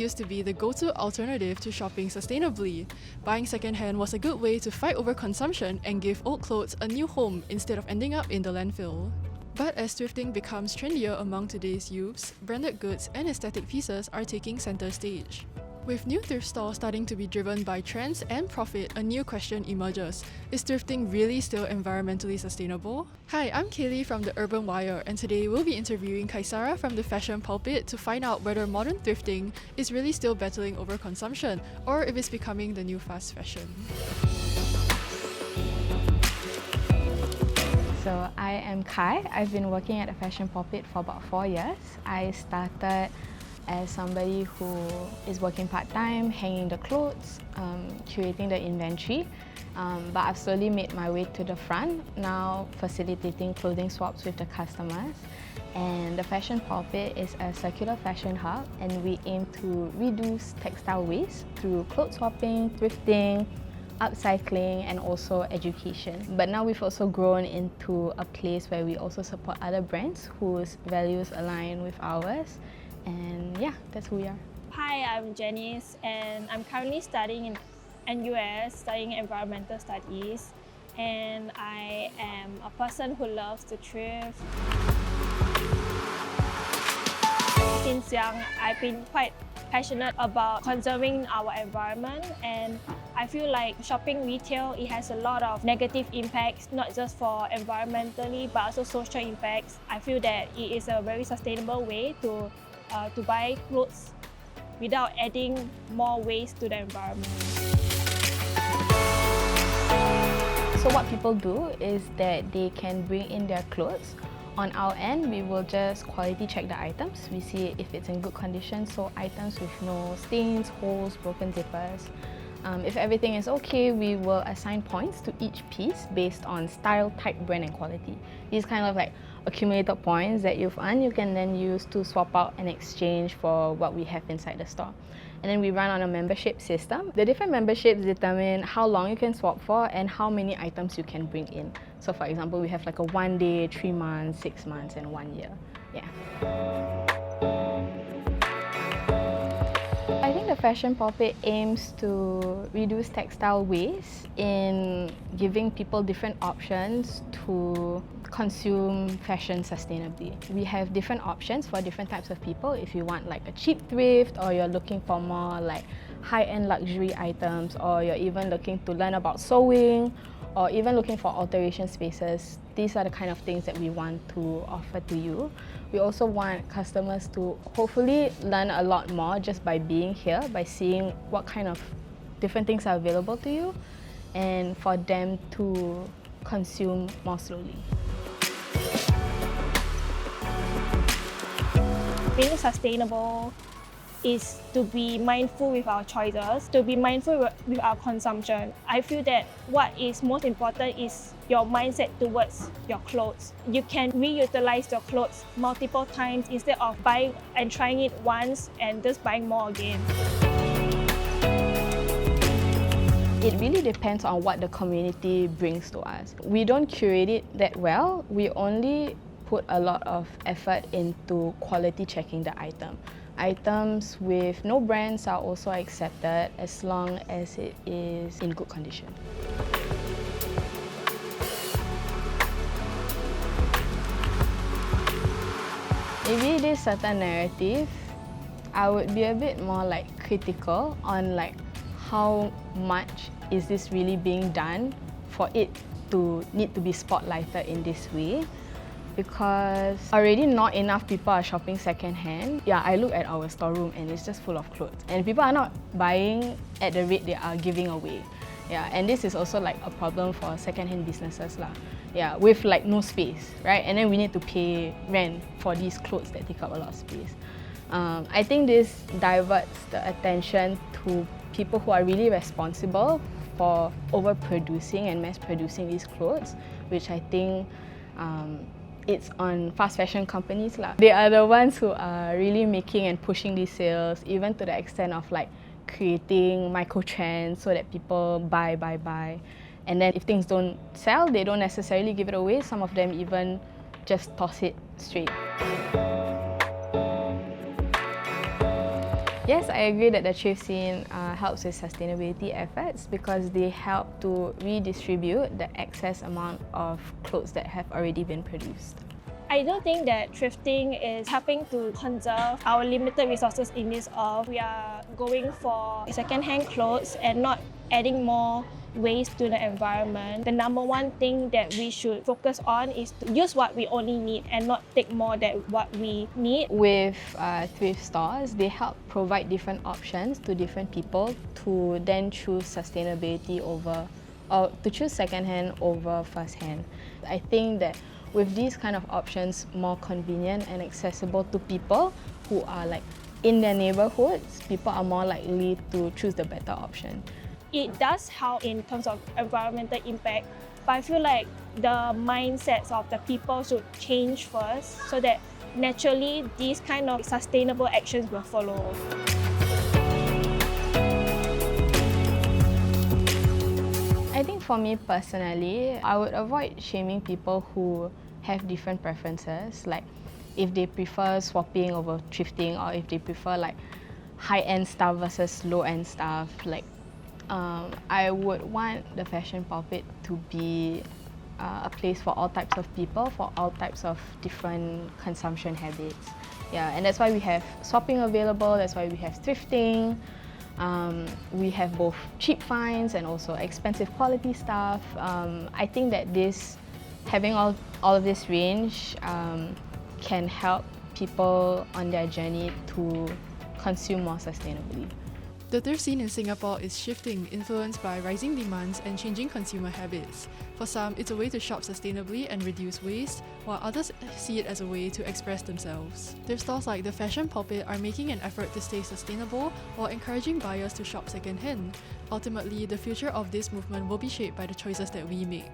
used to be the go-to alternative to shopping sustainably. Buying secondhand was a good way to fight overconsumption and give old clothes a new home instead of ending up in the landfill. But as thrifting becomes trendier among today's youths, branded goods and aesthetic pieces are taking center stage. With new thrift stores starting to be driven by trends and profit, a new question emerges. Is thrifting really still environmentally sustainable? Hi, I'm Kaylee from the UrbanWire, and today we'll be interviewing Aisyah from the Fashion Pulpit to find out whether modern thrifting is really still battling overconsumption, or if it's becoming the new fast fashion. So I am Kai. I've been working at the Fashion Pulpit for about 4 years. I started as somebody who is working part-time, hanging the clothes, curating the inventory. But I've slowly made my way to the front, now facilitating clothing swaps with the customers. And the Fashion Pulpit is a circular fashion hub, and we aim to reduce textile waste through clothes swapping, thrifting, upcycling, and also education. But now we've also grown into a place where we also support other brands whose values align with ours. And yeah, that's who we are. Hi, I'm Janice, and I'm currently studying in NUS, studying environmental studies. And I am a person who loves to thrift. Since young, I've been quite passionate about conserving our environment, and I feel like shopping retail, it has a lot of negative impacts, not just for environmentally, but also social impacts. I feel that it is a very sustainable way to buy clothes without adding more waste to the environment. So what people do is that they can bring in their clothes. On our end, we will just quality check the items. We see if it's in good condition, so items with no stains, holes, broken zippers. If everything is okay, we will assign points to each piece based on style, type, brand, and quality. These kind of like accumulated points that you've earned, you can then use to swap out and exchange for what we have inside the store. And then we run on a membership system. The different memberships determine how long you can swap for and how many items you can bring in. So for example, we have like a 1 day, 3 months, 6 months, and 1 year. Yeah. I think the Fashion Pulpit aims to reduce textile waste in giving people different options to consume fashion sustainably. We have different options for different types of people. If you want like a cheap thrift, or you're looking for more like high-end luxury items, or you're even looking to learn about sewing, or even looking for alteration spaces, these are the kind of things that we want to offer to you. We also want customers to hopefully learn a lot more just by being here, by seeing what kind of different things are available to you, and for them to consume more slowly. Being sustainable is to be mindful with our choices, to be mindful with our consumption. I feel that what is most important is your mindset towards your clothes. You can reutilize your clothes multiple times instead of buying and trying it once and just buying more again. It really depends on what the community brings to us. We don't curate it that well. We only put a lot of effort into quality checking the item. Items with no brands are also accepted as long as it is in good condition. Maybe this certain narrative, I would be a bit more like critical on like how much is this really being done for it to need to be spotlighted in this way. Because already not enough people are shopping secondhand. Yeah, I look at our storeroom and it's just full of clothes. And people are not buying at the rate they are giving away. Yeah, and this is also like a problem for secondhand businesses lah. Yeah, with like no space, right? And then we need to pay rent for these clothes that take up a lot of space. I think this diverts the attention to people who are really responsible for overproducing and mass producing these clothes, which I think it's on fast fashion companies lah. They are the ones who are really making and pushing these sales, even to the extent of like creating micro trends so that people buy. And then if things don't sell, they don't necessarily give it away. Some of them even just toss it straight. Yes, I agree that the thrift scene helps with sustainability efforts because they help to redistribute the excess amount of clothes that have already been produced. I don't think that thrifting is helping to conserve our limited resources in this of we are going for second-hand clothes and not adding more waste to the environment. The number one thing that we should focus on is to use what we only need and not take more than what we need. With thrift stores, they help provide different options to different people to then choose sustainability over, or to choose second-hand over first-hand. I think that with these kind of options more convenient and accessible to people who are like in their neighborhoods, people are more likely to choose the better option. It does help in terms of environmental impact, but I feel like the mindsets of the people should change first so that naturally these kind of sustainable actions will follow. I think for me personally, I would avoid shaming people who have different preferences, like if they prefer swapping over thrifting or if they prefer like high-end stuff versus low-end stuff. Like I would want the Fashion Pulpit to be a place for all types of people, for all types of different consumption habits. Yeah, and that's why we have swapping available, that's why we have thrifting. We have both cheap finds and also expensive quality stuff. I think that having all of this range can help people on their journey to consume more sustainably. The thrift scene in Singapore is shifting, influenced by rising demands and changing consumer habits. For some, it's a way to shop sustainably and reduce waste, while others see it as a way to express themselves. Thrift stores like the Fashion Pulpit are making an effort to stay sustainable while encouraging buyers to shop second-hand. Ultimately, the future of this movement will be shaped by the choices that we make.